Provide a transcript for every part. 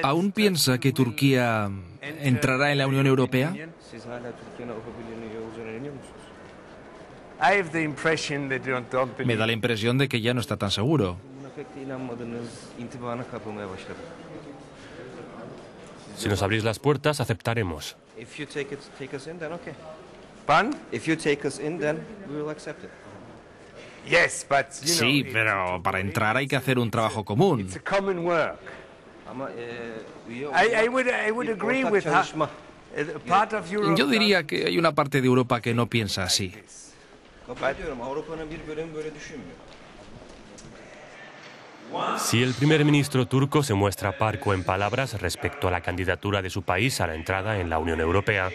¿Aún piensa que Turquía entrará en la Unión Europea? Me da la impresión de que ya no está tan seguro. Si nos abrís las puertas, aceptaremos. Sí, pero para entrar hay que hacer un trabajo común. Yo diría que hay una parte de Europa que no piensa así. Si el primer ministro turco se muestra parco en palabras respecto a la candidatura de su país a la entrada en la Unión Europea,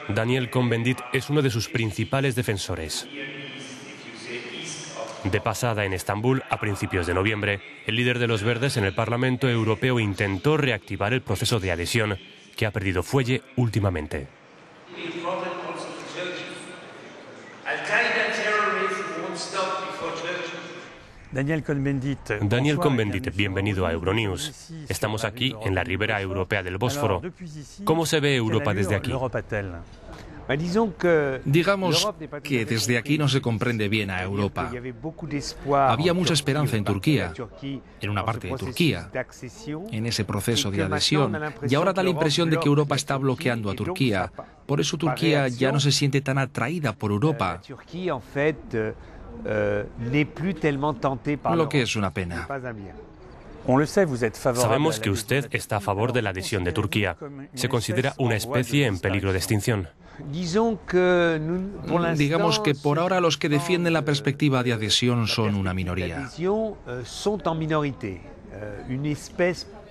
Daniel Cohn-Bendit es uno de sus principales defensores. De pasada en Estambul, a principios de noviembre, el líder de los Verdes en el Parlamento Europeo intentó reactivar el proceso de adhesión, que ha perdido fuelle últimamente. Daniel Cohn-Bendit, bienvenido a Euronews. Estamos aquí en la ribera europea del Bósforo. ¿Cómo se ve Europa desde aquí? Digamos que desde aquí no se comprende bien a Europa. Había mucha esperanza en Turquía, en una parte de Turquía, en ese proceso de adhesión, y ahora da la impresión de que Europa está bloqueando a Turquía. Por eso Turquía ya no se siente tan atraída por Europa. Lo que es una pena. Sabemos que usted está a favor de la adhesión de Turquía. Se considera una especie en peligro de extinción. Digamos que por ahora los que defienden la perspectiva de adhesión son una minoría.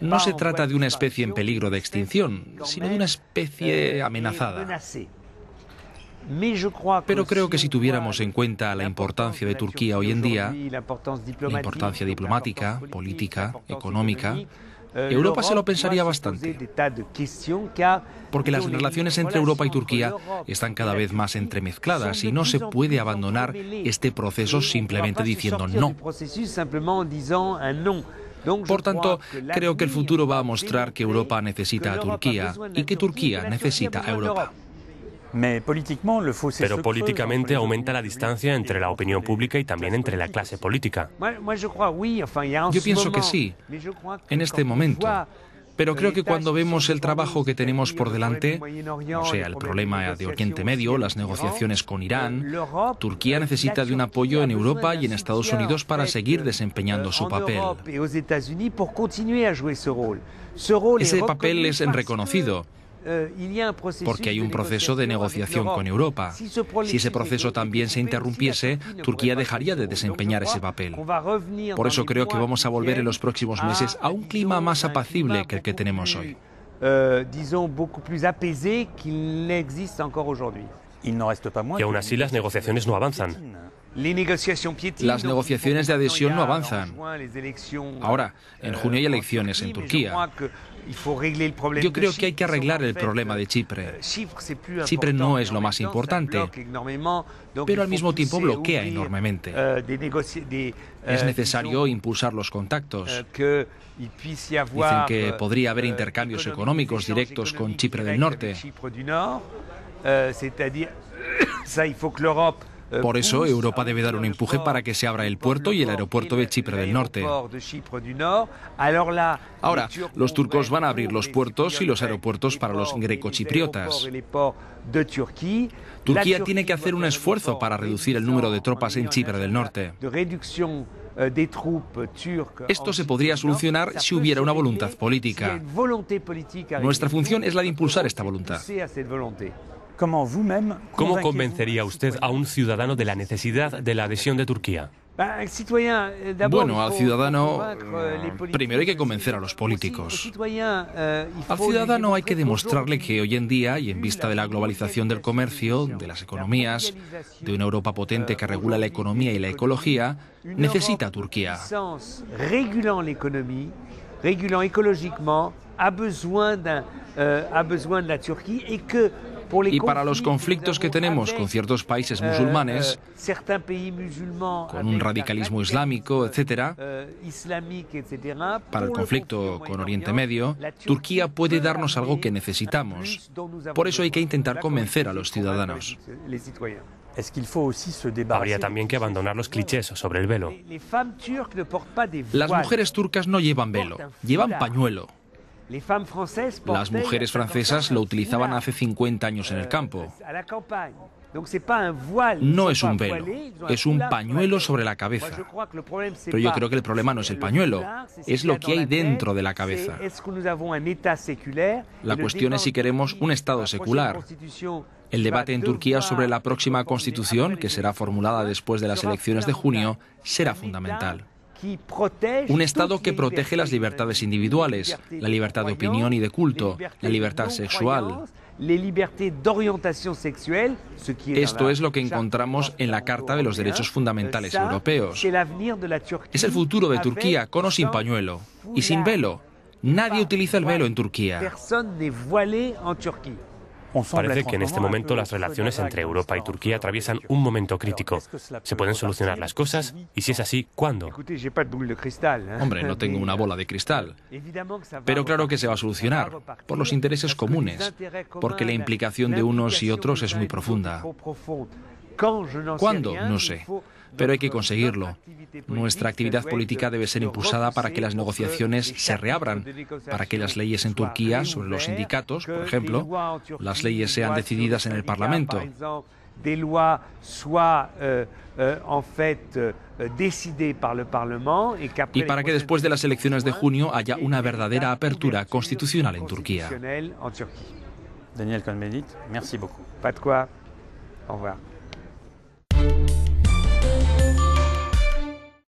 No se trata de una especie en peligro de extinción, sino de una especie amenazada. Pero creo que si tuviéramos en cuenta la importancia de Turquía hoy en día, la importancia diplomática, política, económica, Europa se lo pensaría bastante, porque las relaciones entre Europa y Turquía están cada vez más entremezcladas y no se puede abandonar este proceso simplemente diciendo no. Por tanto, creo que el futuro va a mostrar que Europa necesita a Turquía y que Turquía necesita a Europa. Pero políticamente aumenta la distancia entre la opinión pública y también entre la clase política. Yo pienso que sí, en este momento. Pero creo que cuando vemos el trabajo que tenemos por delante, o sea, el problema de Oriente Medio, las negociaciones con Irán, Turquía necesita de un apoyo en Europa y en Estados Unidos para seguir desempeñando su papel. Ese papel es reconocido, porque hay un proceso de negociación con Europa. Si ese proceso también se interrumpiese, Turquía dejaría de desempeñar ese papel. Por eso creo que vamos a volver en los próximos meses a un clima más apacible que el que tenemos hoy. Y aún así las negociaciones no avanzan. Las negociaciones de adhesión no avanzan. Ahora, en junio hay elecciones en Turquía. Yo creo que hay que arreglar el problema de Chipre. Chipre no es lo más importante, pero al mismo tiempo bloquea enormemente. Es necesario impulsar los contactos. Dicen que podría haber intercambios económicos directos con Chipre del Norte. Por eso, Europa debe dar un empuje para que se abra el puerto y el aeropuerto de Chipre del Norte. Ahora, los turcos van a abrir los puertos y los aeropuertos para los grecochipriotas. Turquía tiene que hacer un esfuerzo para reducir el número de tropas en Chipre del Norte. Esto se podría solucionar si hubiera una voluntad política. Nuestra función es la de impulsar esta voluntad. ¿Cómo convencería usted a un ciudadano de la necesidad de la adhesión de Turquía? Bueno, al ciudadano primero hay que convencer a los políticos. Al ciudadano hay que demostrarle que hoy en día, y en vista de la globalización del comercio, de las economías, de una Europa potente que regula la economía y la ecología, necesita a Turquía. Régulant écologiquement, a besoin de la Turquía y que Y para los conflictos que tenemos con ciertos países musulmanes, con un radicalismo islámico, etc., para el conflicto con Oriente Medio, Turquía puede darnos algo que necesitamos. Por eso hay que intentar convencer a los ciudadanos. Habría también que abandonar los clichés sobre el velo. Las mujeres turcas no llevan velo, llevan pañuelo. Las mujeres francesas lo utilizaban hace 50 años en el campo. No es un velo, es un pañuelo sobre la cabeza. Pero yo creo que el problema no es el pañuelo, es lo que hay dentro de la cabeza. La cuestión es si queremos un Estado secular. El debate en Turquía sobre la próxima constitución, que será formulada después de las elecciones de junio, será fundamental. Un Estado que protege las libertades individuales, la libertad de opinión y de culto, la libertad sexual. Esto es lo que encontramos en la Carta de los Derechos Fundamentales Europeos. Es el futuro de Turquía, con o sin pañuelo. Y sin velo. Nadie utiliza el velo en Turquía. Parece que en este momento las relaciones entre Europa y Turquía atraviesan un momento crítico. ¿Se pueden solucionar las cosas? Y si es así, ¿cuándo? Hombre, no tengo una bola de cristal. Pero claro que se va a solucionar, por los intereses comunes, porque la implicación de unos y otros es muy profunda. ¿Cuándo? No sé. Pero hay que conseguirlo. Nuestra actividad política debe ser impulsada para que las negociaciones se reabran, para que las leyes en Turquía sobre los sindicatos, por ejemplo, las leyes sean decididas en el Parlamento. Y para que después de las elecciones de junio haya una verdadera apertura constitucional en Turquía. Daniel Cohn-Bendit, merci beaucoup. Pas de quoi. Au revoir.